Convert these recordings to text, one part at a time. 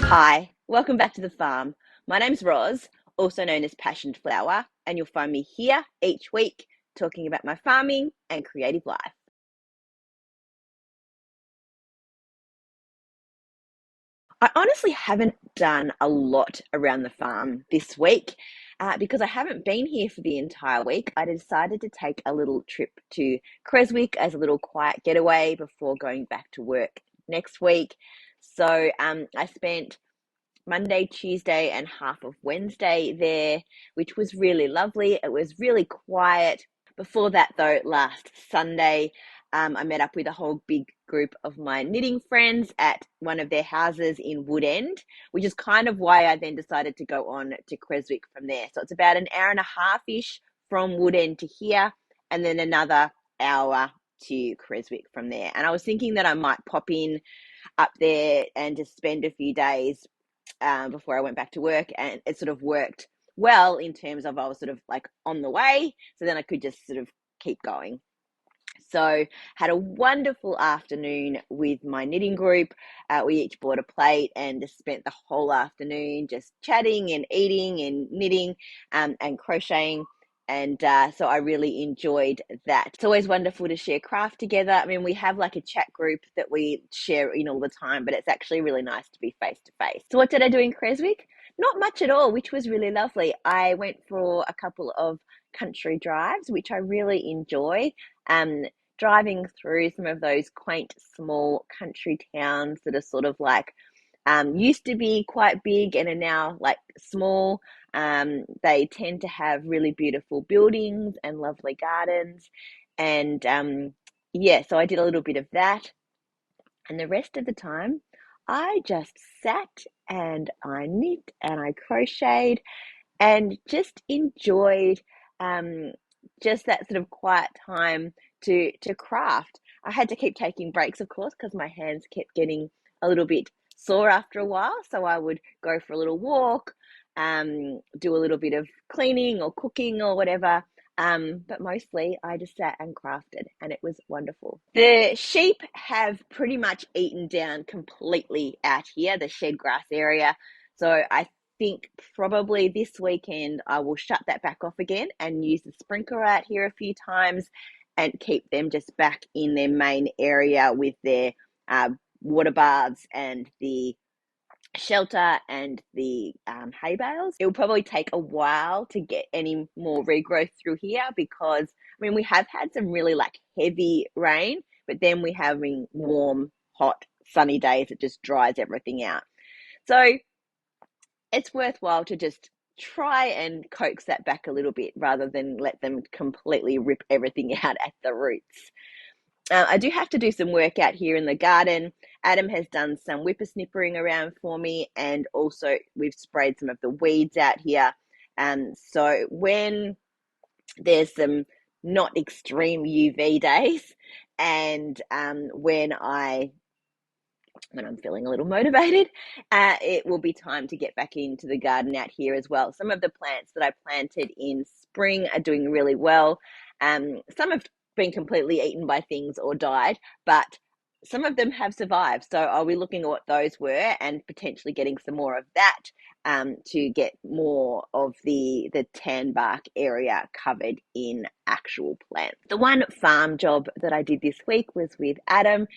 Hi, welcome back to the farm. My name's Roz, also known as Passioned Flower, and you'll find me here each week talking about my farming and creative life. I honestly haven't done a lot around the farm this week because I haven't been here for the entire week. I decided to take a little trip to Creswick as a little quiet getaway before going back to work next week. So I spent Monday, Tuesday, and half of Wednesday there, which was really lovely. It was really quiet. Before that, though, last Sunday, I met up with a whole big group of my knitting friends at one of their houses in Woodend, which is kind of why I then decided to go on to Creswick from there. So it's about an hour and a half-ish from Woodend to here, and then another hour to Creswick from there. And I was thinking that I might pop in up there and just spend a few days before I went back to work, and it sort of worked well in terms of I was sort of like on the way, so then I could just sort of keep going. So had a wonderful afternoon with my knitting group. We each bought a plate and just spent the whole afternoon just chatting and eating and knitting and crocheting. And so I really enjoyed that. It's always wonderful to share craft together. I mean, we have like a chat group that we share in all the time, but it's actually really nice to be face to face. So what did I do in Creswick? Not much at all, which was really lovely. I went for a couple of country drives, which I really enjoy. Um, Driving through some of those quaint small country towns that are sort of like used to be quite big and are now like small. They tend to have really beautiful buildings and lovely gardens. And yeah, so I did a little bit of that. And the rest of the time, I just sat and I knit and I crocheted and just enjoyed um, just that sort of quiet time to craft. I had to keep taking breaks, of course, because my hands kept getting a little bit sore after a while. So I would go for a little walk, do a little bit of cleaning or cooking or whatever. But mostly I just sat and crafted, and it was wonderful. The sheep have pretty much eaten down completely out here, the shed grass area. So I think probably this weekend I will shut that back off again and use the sprinkler out here a few times and keep them just back in their main area with their uh, water baths and the shelter and the hay bales. It will probably take a while to get any more regrowth through here because I mean we have had some really like heavy rain, but then we're having warm, hot, sunny days that just dries everything out. So it's worthwhile to just try and coax that back a little bit rather than let them completely rip everything out at the roots. I do have to do some work out here in the garden. Adam has done some whippersnippering around for me, and also we've sprayed some of the weeds out here. So when there's some not extreme UV days, and when I'm feeling a little motivated, it will be time to get back into the garden out here as well. Some of the plants that I planted in spring are doing really well. Some have been completely eaten by things or died, but some of them have survived. So I'll be looking at what those were and potentially getting some more of that to get more of the tan bark area covered in actual plants. The one farm job that I did this week was with Adam.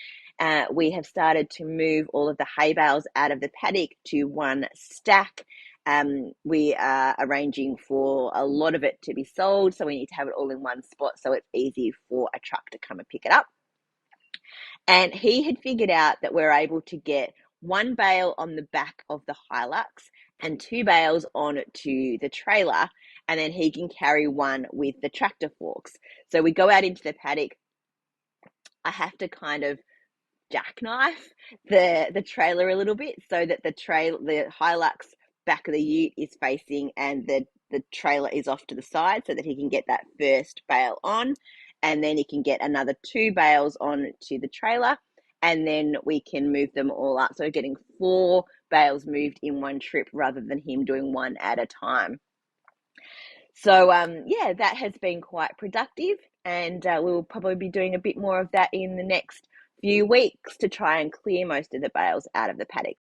We have started to move all of the hay bales out of the paddock to one stack. We are arranging for a lot of it to be sold, so we need to have it all in one spot so it's easy for a truck to come and pick it up. And he had figured out that we're able to get one bale on the back of the Hilux and two bales on to the trailer, and then he can carry one with the tractor forks. So we go out into the paddock. I have to kind of jackknife the trailer a little bit so that the Hilux back of the ute is facing and the trailer is off to the side so that he can get that first bale on, and then he can get another two bales on to the trailer, and then we can move them all up. So we're getting four bales moved in one trip rather than him doing one at a time. So yeah, that has been quite productive, and we'll probably be doing a bit more of that in the next few weeks to try and clear most of the bales out of the paddock.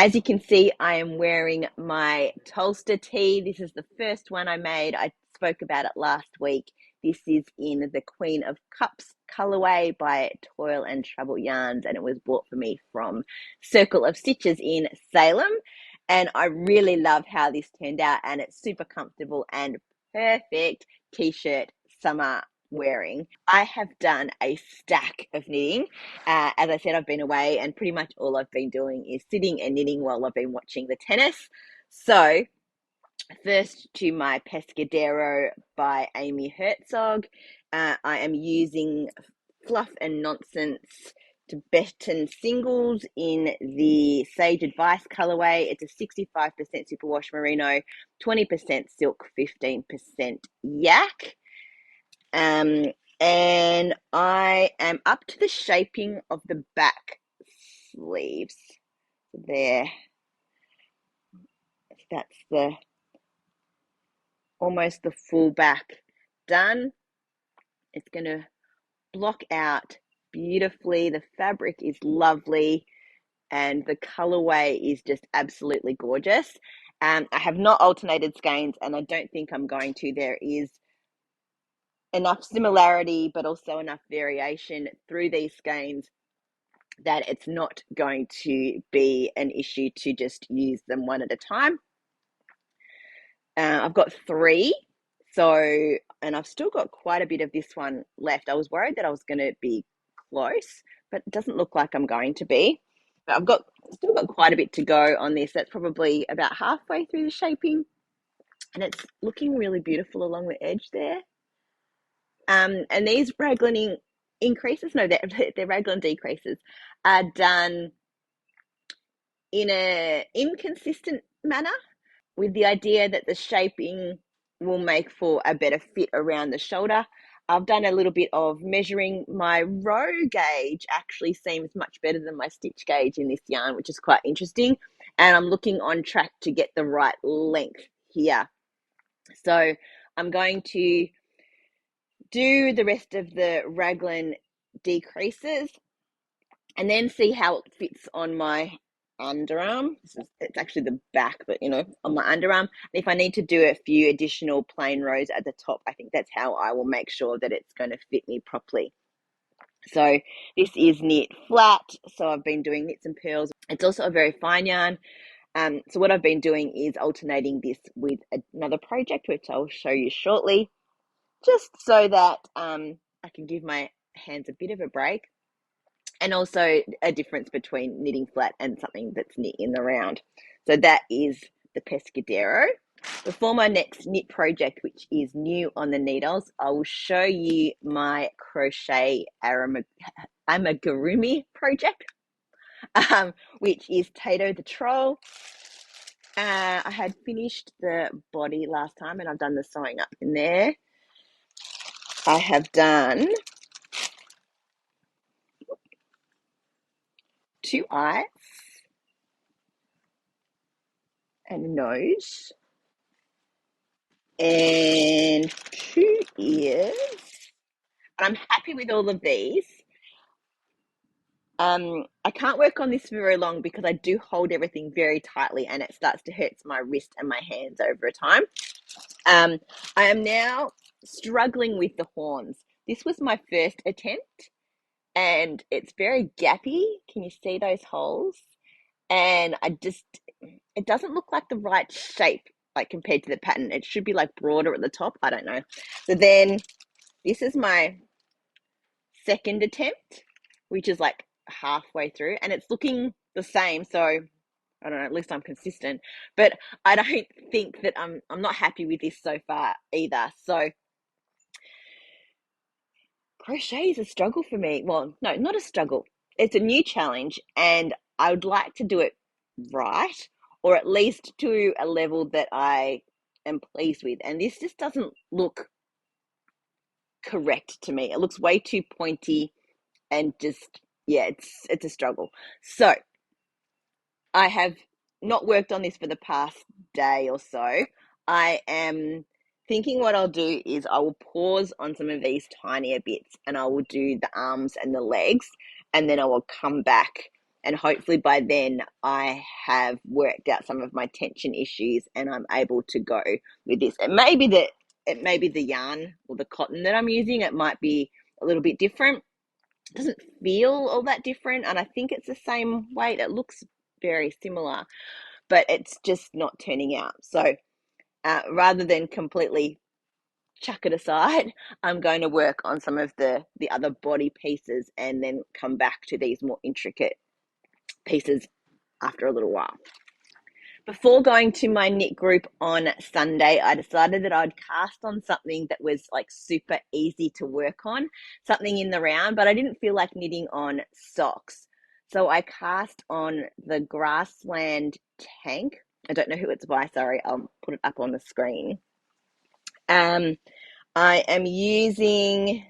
As you can see, I am wearing my Tolster tee. This is the first one I made. I spoke about it last week. This is in the Queen of Cups colorway by Toil and Trouble Yarns, and it was bought for me from Circle of Stitches in Salem. And I really love how this turned out, and it's super comfortable and perfect t-shirt summer wearing. I have done a stack of knitting. As I said, I've been away, and pretty much all I've been doing is sitting and knitting while I've been watching the tennis. So first to my Pescadero by Amy Herzog. I am using Fluff and Nonsense Tibetan singles in the Sage Advice colorway. It's a 65% superwash merino, 20% silk, 15% yak. And I am up to the shaping of the back sleeves. There. That's the almost the full back done. It's going to block out beautifully. The fabric is lovely, and the colorway is just absolutely gorgeous. I have not alternated skeins, and I don't think I'm going to. There is enough similarity, but also enough variation through these skeins that it's not going to be an issue to just use them one at a time. I've got 3, and I've still got quite a bit of this one left. I was worried that I was going to be close, but it doesn't look like I'm going to be. But I've still got quite a bit to go on this. That's probably about halfway through the shaping, and it's looking really beautiful along the edge there. And these raglan increases, no, they're raglan decreases, are done in a inconsistent manner, with the idea that the shaping will make for a better fit around the shoulder. I've done a little bit of measuring. My row gauge actually seems much better than my stitch gauge in this yarn, which is quite interesting. And I'm looking on track to get the right length here. So I'm going to do the rest of the raglan decreases and then see how it fits on my underarm. It's actually the back, but on my underarm. And if I need to do a few additional plain rows at the top, I think that's how I will make sure that it's going to fit me properly. So this is knit flat, so I've been doing knits and pearls. It's also a very fine yarn. So what I've been doing is alternating this with another project, which I'll show you shortly, just so that I can give my hands a bit of a break. And also a difference between knitting flat and something that's knit in the round. So that is the Pescadero. Before my next knit project, which is new on the needles, I will show you my crochet amigurumi project, which is Tato the Troll. I had finished the body last time, and I've done the sewing up in there. I have done 2 eyes and a nose and 2 ears. And I'm happy with all of these. I can't work on this for very long because I do hold everything very tightly, and it starts to hurt my wrist and my hands over a time. I am now struggling with the horns. This was my first attempt, and it's very gappy. Can you see those holes? And it doesn't look like the right shape, like compared to the pattern. It should be like broader at the top. I don't know. So then this is my second attempt, which is like halfway through, and it's looking the same. So I don't know, at least I'm consistent, but I don't think that I'm not happy with this so far either. So crochet is a struggle for me. Well, no, not a struggle. It's a new challenge, and I would like to do it right, or at least to a level that I am pleased with. And this just doesn't look correct to me. It looks way too pointy, and just, yeah, it's a struggle. So I have not worked on this for the past day or so. I am thinking what I'll do is I will pause on some of these tinier bits, and I will do the arms and the legs, and then I will come back and hopefully by then I have worked out some of my tension issues and I'm able to go with this. It may be the yarn or the cotton that I'm using. It might be a little bit different. It doesn't feel all that different, and I think it's the same weight. It looks very similar, but it's just not turning out. So rather than completely chuck it aside, I'm going to work on some of the other body pieces and then come back to these more intricate pieces after a little while. Before going to my knit group on Sunday, I decided that I'd cast on something that was like super easy to work on, something in the round, but I didn't feel like knitting on socks. So I cast on the Grassland tank. I don't know who it's by, sorry, I'll put it up on the screen. I am using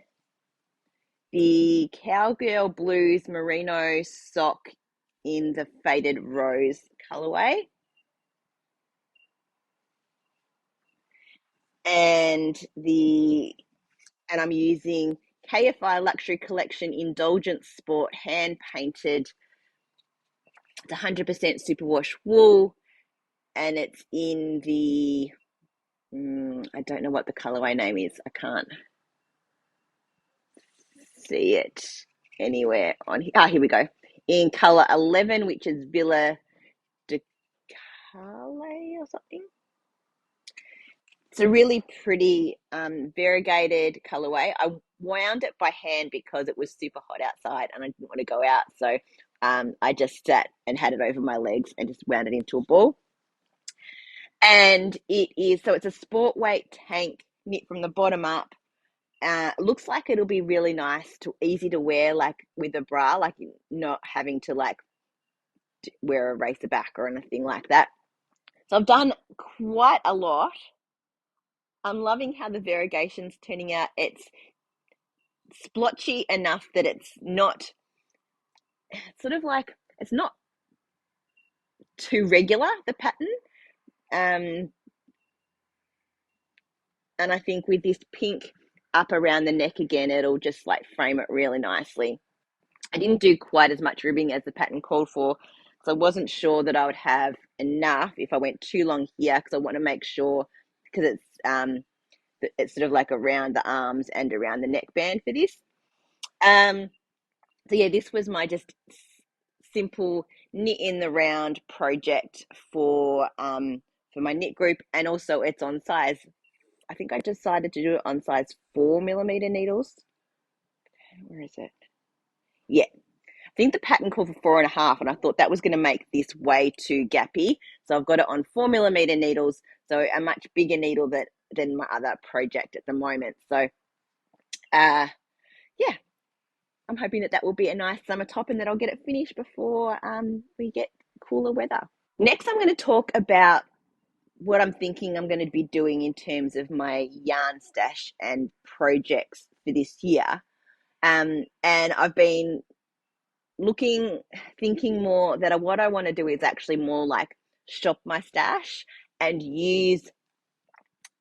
the Cowgirl Blues Merino sock in the Faded Rose colorway. And I'm using KFI Luxury Collection Indulgence Sport hand painted. It's 100% superwash wool, and it's in the I don't know what the colorway name is. I can't see it anywhere on here. Here we go. In color 11, which is Villa de Carle or something. It's a really pretty variegated colorway. I wound it by hand because it was super hot outside and I didn't want to go out. So I just sat and had it over my legs and just wound it into a ball. And it's a sport weight tank knit from the bottom up. Looks like it'll be really nice easy to wear, like with a bra, like not having to like wear a racer back or anything like that. So I've done quite a lot. I'm loving how the variegation's turning out. It's splotchy enough that it's not sort of like, it's not too regular, the pattern. And I think with this pink up around the neck again, it'll just like frame it really nicely. I didn't do quite as much ribbing as the pattern called for, so I wasn't sure that I would have enough if I went too long here, because I want to make sure, because it's sort of like around the arms and around the neckband for this. So yeah, this was my just simple knit in the round project for my knit group, and also it's on size. I think I decided to do it on size 4mm needles. Where is it? Yeah, I think the pattern called for 4.5, and I thought that was going to make this way too gappy. So I've got it on 4mm needles, so a much bigger needle than my other project at the moment. So, yeah, I'm hoping that will be a nice summer top and that I'll get it finished before we get cooler weather. Next, I'm going to talk about what I'm thinking I'm going to be doing in terms of my yarn stash and projects for this year. And I've been thinking more that what I want to do is actually more like shop my stash and use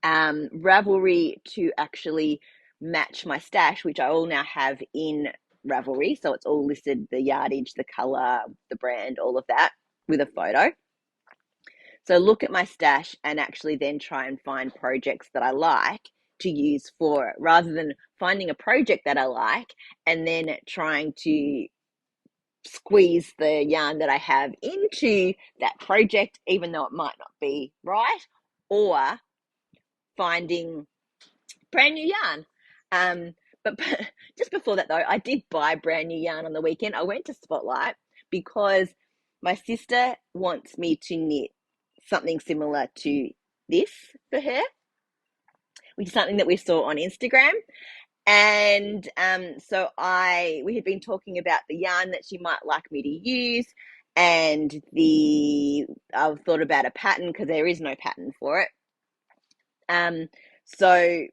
Ravelry to actually match my stash, which I all now have in Ravelry. So it's all listed, the yardage, the color, the brand, all of that with a photo. So look at my stash and actually then try and find projects that I like to use for it, rather than finding a project that I like and then trying to squeeze the yarn that I have into that project, even though it might not be right, or finding brand new yarn. But just before that though, I did buy brand new yarn on the weekend. I went to Spotlight because my sister wants me to knit something similar to this for her, which is something that we saw on Instagram. And so we had been talking about the yarn that she might like me to use, and I've thought about a pattern because there is no pattern for it. So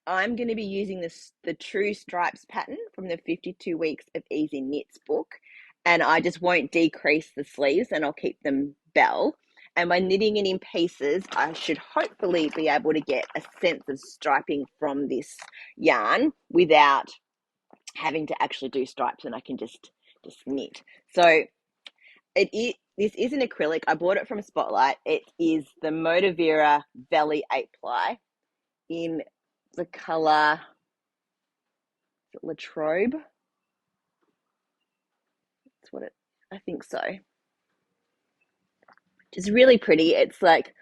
I'm going to be using the True Stripes pattern from the 52 Weeks of Easy Knits book, and I just won't decrease the sleeves and I'll keep them bell. And by knitting it in pieces, I should hopefully be able to get a sense of striping from this yarn without having to actually do stripes, and I can just knit. So This is an acrylic. I bought it from Spotlight. It is the Motivera Valley 8 ply in the color Latrobe. That's what it, I think so. It's really pretty. It's like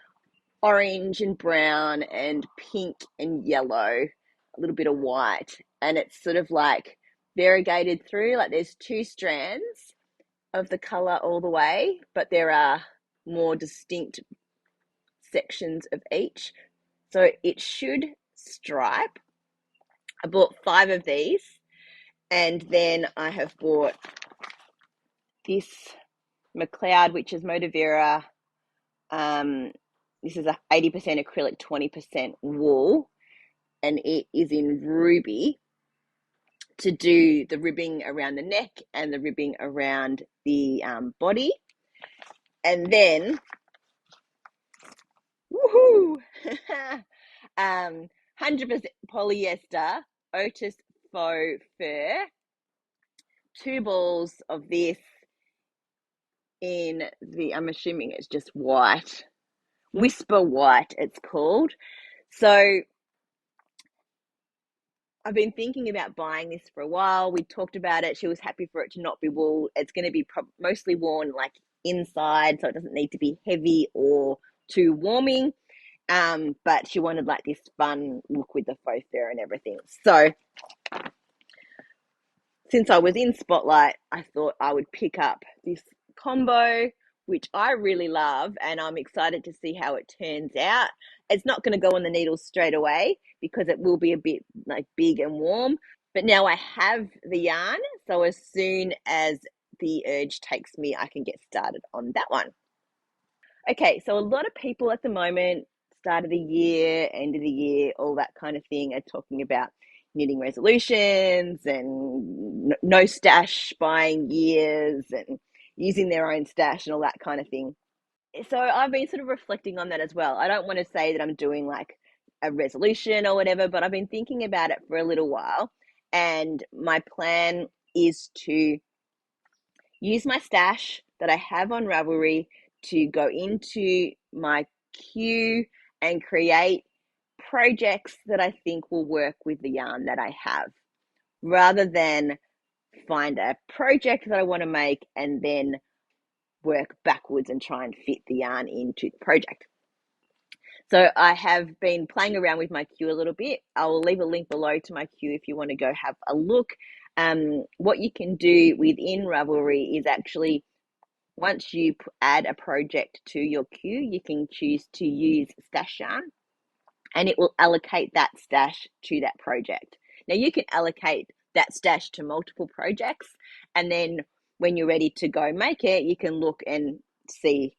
orange and brown and pink and yellow, a little bit of white, and it's sort of like variegated through. Like there's two strands of the color all the way, but there are more distinct sections of each. So it should stripe. I bought 5 of these, and then I have bought this McLeod, which is Motivera. This is a 80% acrylic, 20% wool, and it is in ruby to do the ribbing around the neck and the ribbing around the body. And then, woohoo! 100% polyester Otis faux fur. 2 balls of this in the, I'm assuming it's just white, Whisper White it's called. So I've been thinking about buying this for a while. We talked about it. She was happy for it to not be wool. It's going to be mostly worn like inside, so it doesn't need to be heavy or too warming. But she wanted like this fun look with the faux fur and everything. So since I was in Spotlight, I thought I would pick up this combo, which I really love, and I'm excited to see how it turns out. It's not going to go on the needles straight away because it will be a bit like big and warm, but now I have the yarn, so as soon as the urge takes me, I can get started on that one. Okay, so a lot of people at the moment, start of the year, end of the year, all that kind of thing, are talking about knitting resolutions and no stash buying years and using their own stash and all that kind of thing. So I've been sort of reflecting on that as well. I don't want to say that I'm doing like a resolution or whatever, but I've been thinking about it for a little while. And my plan is to use my stash that I have on Ravelry to go into my queue and create projects that I think will work with the yarn that I have, rather than find a project that I want to make and then work backwards and try and fit the yarn into the project. So I have been playing around with my queue a little bit. I will leave a link below to my queue if you want to go have a look. What you can do within Ravelry is actually, once you add a project to your queue, you can choose to use stash yarn, and it will allocate that stash to that project. Now you can allocate that stash to multiple projects, and then when you're ready to go make it, you can look and see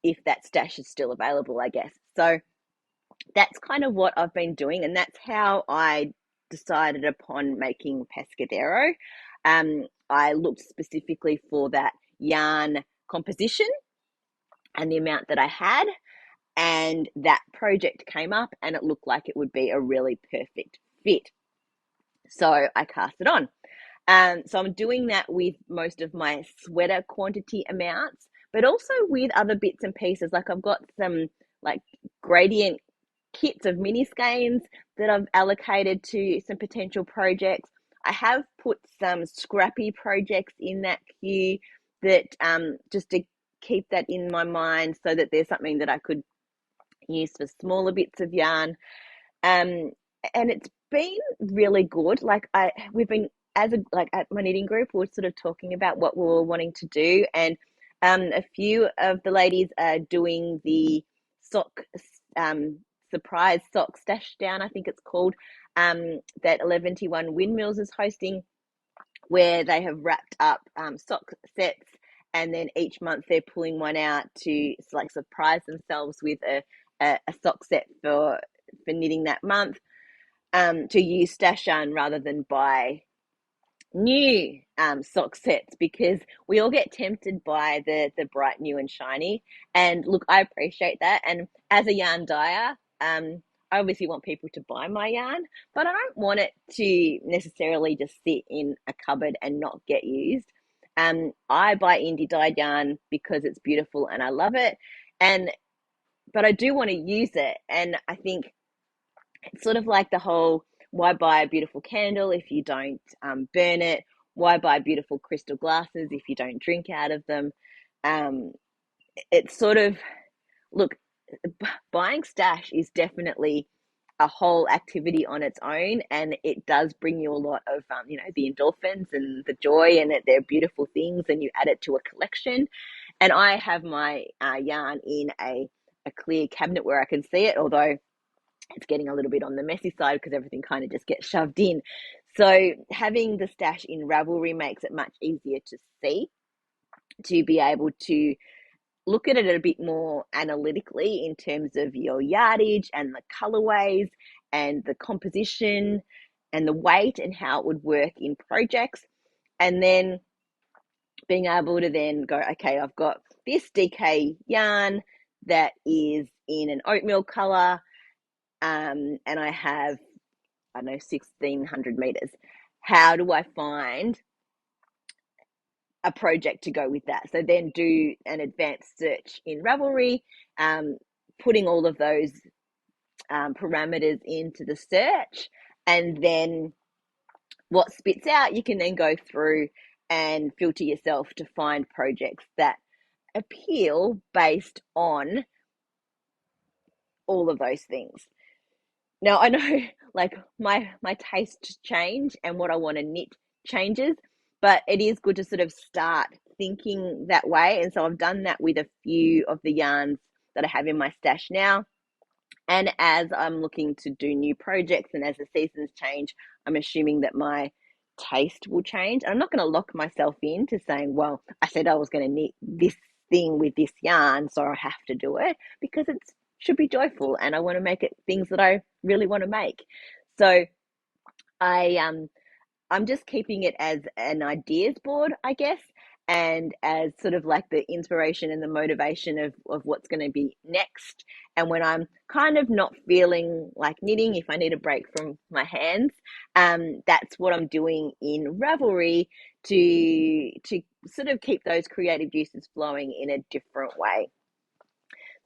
if that stash is still available, I guess. So that's kind of what I've been doing, and that's how I decided upon making Pescadero. I looked specifically for that yarn composition and the amount that I had, and that project came up and it looked like it would be a really perfect fit. So I cast it on. So I'm doing that with most of my sweater quantity amounts, but also with other bits and pieces. Like I've got some like gradient kits of mini skeins that I've allocated to some potential projects. I have put some scrappy projects in that queue that just to keep that in my mind so that there's something that I could use for smaller bits of yarn. And it's been really good. Like we've been, as a like at my knitting group, we're sort of talking about what we were wanting to do, and a few of the ladies are doing the sock surprise sock stash down, I think it's called, that 11:1 Windmills is hosting, where they have wrapped up sock sets, and then each month they're pulling one out to like surprise themselves with a sock set for knitting that month, to use stash yarn rather than buy new sock sets, because we all get tempted by the bright new and shiny. And look, I appreciate that, and as a yarn dyer, I obviously want people to buy my yarn, but I don't want it to necessarily just sit in a cupboard and not get used. I buy indie dyed yarn because it's beautiful and I love it. And but I do want to use it. And I think it's sort of like the whole, why buy a beautiful candle if you don't burn it? Why buy beautiful crystal glasses if you don't drink out of them? Um, it's sort of, look, buying stash is definitely a whole activity on its own, and it does bring you a lot of the endorphins and the joy, and they're beautiful things, and you add it to a collection. And I have my yarn in a clear cabinet where I can see it, although it's getting a little bit on the messy side because everything kind of just gets shoved in. So having the stash in Ravelry makes it much easier to see, to be able to look at it a bit more analytically in terms of your yardage and the colorways and the composition and the weight and how it would work in projects. And then being able to then go, okay, I've got this DK yarn that is in an oatmeal color, and I have, I don't know, 1,600 meters. How do I find a project to go with that? So then do an advanced search in Ravelry, putting all of those parameters into the search, and then what spits out, you can then go through and filter yourself to find projects that appeal based on all of those things. Now I know like my tastes change and what I want to knit changes, but it is good to sort of start thinking that way. And so I've done that with a few of the yarns that I have in my stash now. And as I'm looking to do new projects and as the seasons change, I'm assuming that my taste will change. I'm not going to lock myself into saying, well, I said I was going to knit this thing with this yarn, so I have to do it, because it should be joyful and I want to make it things that I really want to make. So I'm just keeping it as an ideas board, I guess, and as sort of like the inspiration and the motivation of what's going to be next. And when I'm kind of not feeling like knitting, if I need a break from my hands, that's what I'm doing in Ravelry to sort of keep those creative juices flowing in a different way.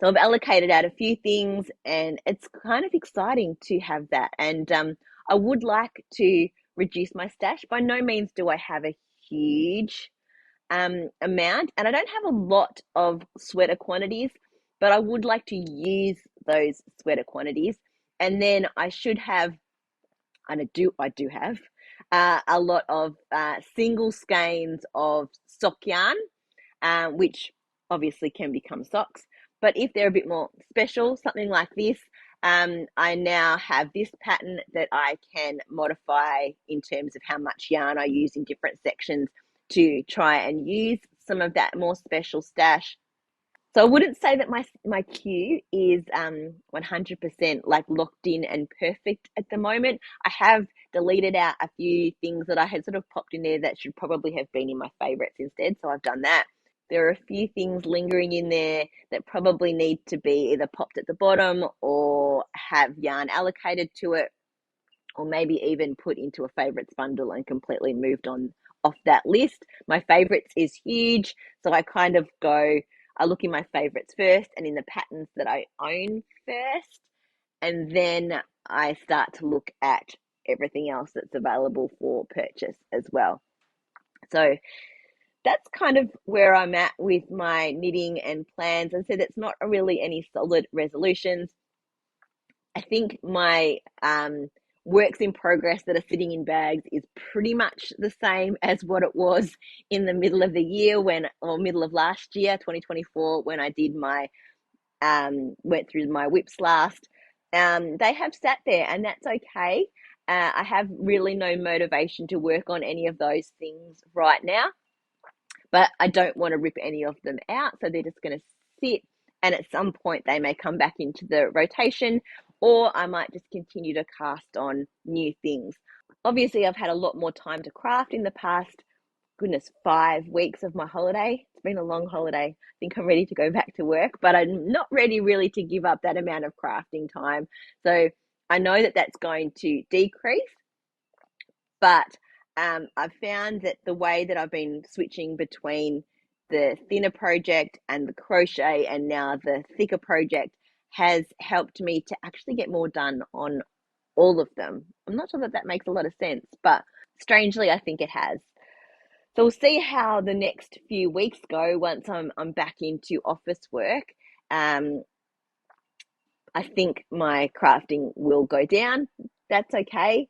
So I've allocated out a few things, and it's kind of exciting to have that. And I would like to reduce my stash. By no means do I have a huge amount, and I don't have a lot of sweater quantities, but I would like to use those sweater quantities. And then I should have, and I do have a lot of single skeins of sock yarn, which obviously can become socks. But if they're a bit more special, something like this, I now have this pattern that I can modify in terms of how much yarn I use in different sections to try and use some of that more special stash. So I wouldn't say that my queue is 100% like locked in and perfect at the moment. I have deleted out a few things that I had sort of popped in there that should probably have been in my favorites instead. So I've done that. There are a few things lingering in there that probably need to be either popped at the bottom or have yarn allocated to it, or maybe even put into a favorites bundle and completely moved on off that list. My favorites is huge. So I kind of go, I look in my favorites first and in the patterns that I own first. And then I start to look at everything else that's available for purchase as well. So that's kind of where I'm at with my knitting and plans. And so that's not really any solid resolutions. I think my works in progress that are sitting in bags is pretty much the same as what it was in the middle of the year or middle of last year, 2024, when I did my, went through my whips last. They have sat there, and that's okay. I have really no motivation to work on any of those things right now, but I don't want to rip any of them out. So they're just going to sit, and at some point they may come back into the rotation, or I might just continue to cast on new things. Obviously, I've had a lot more time to craft in the past, goodness, 5 weeks of my holiday. It's been a long holiday. I think I'm ready to go back to work, but I'm not ready really to give up that amount of crafting time. So I know that that's going to decrease, but I've found that the way that I've been switching between the thinner project and the crochet and now the thicker project has helped me to actually get more done on all of them. I'm not sure that that makes a lot of sense, but strangely, I think it has. So we'll see how the next few weeks go once I'm back into office work. Um, I think my crafting will go down. That's okay.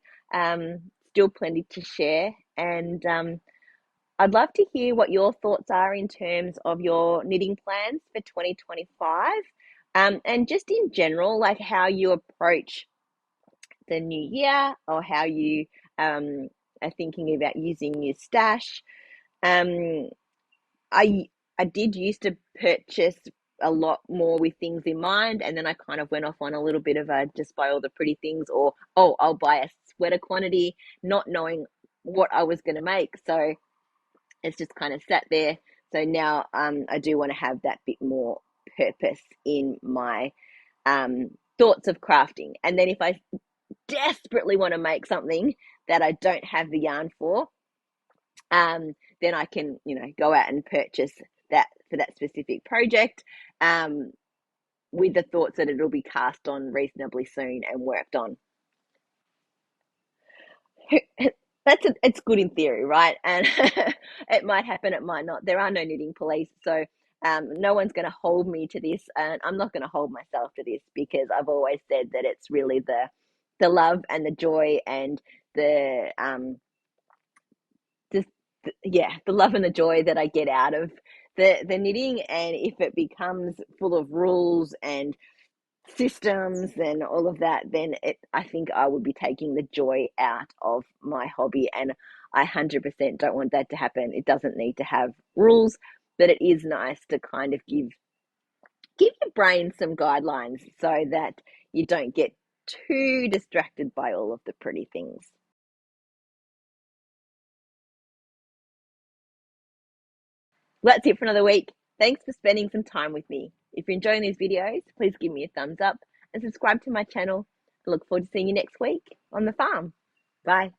Still plenty to share, and I'd love to hear what your thoughts are in terms of your knitting plans for 2025, and just in general, like how you approach the new year or how you are thinking about using your stash. Um, I I did used to purchase a lot more with things in mind, and then I kind of went off on a little bit of a just buy all the pretty things, or oh, I'll buy a sweater quantity, not knowing what I was going to make. So it's just kind of sat there. So now I do want to have that bit more purpose in my um, thoughts of crafting. And then if I desperately want to make something that I don't have the yarn for, then I can, go out and purchase that for that specific project, with the thoughts that it'll be cast on reasonably soon and worked on. It's good in theory, right? And it might happen, it might not. There are no knitting police, so no one's going to hold me to this, and I'm not going to hold myself to this because I've always said that it's really the love and the joy and the just yeah, the love and the joy that I get out of the knitting. And if it becomes full of rules and systems and all of that, then I think I would be taking the joy out of my hobby, and I 100% don't want that to happen. It doesn't need to have rules, but it is nice to kind of give your brain some guidelines so that you don't get too distracted by all of the pretty things. That's it for another week. Thanks for spending some time with me. If you're enjoying these videos, please give me a thumbs up and subscribe to my channel. I look forward to seeing you next week on the farm. Bye.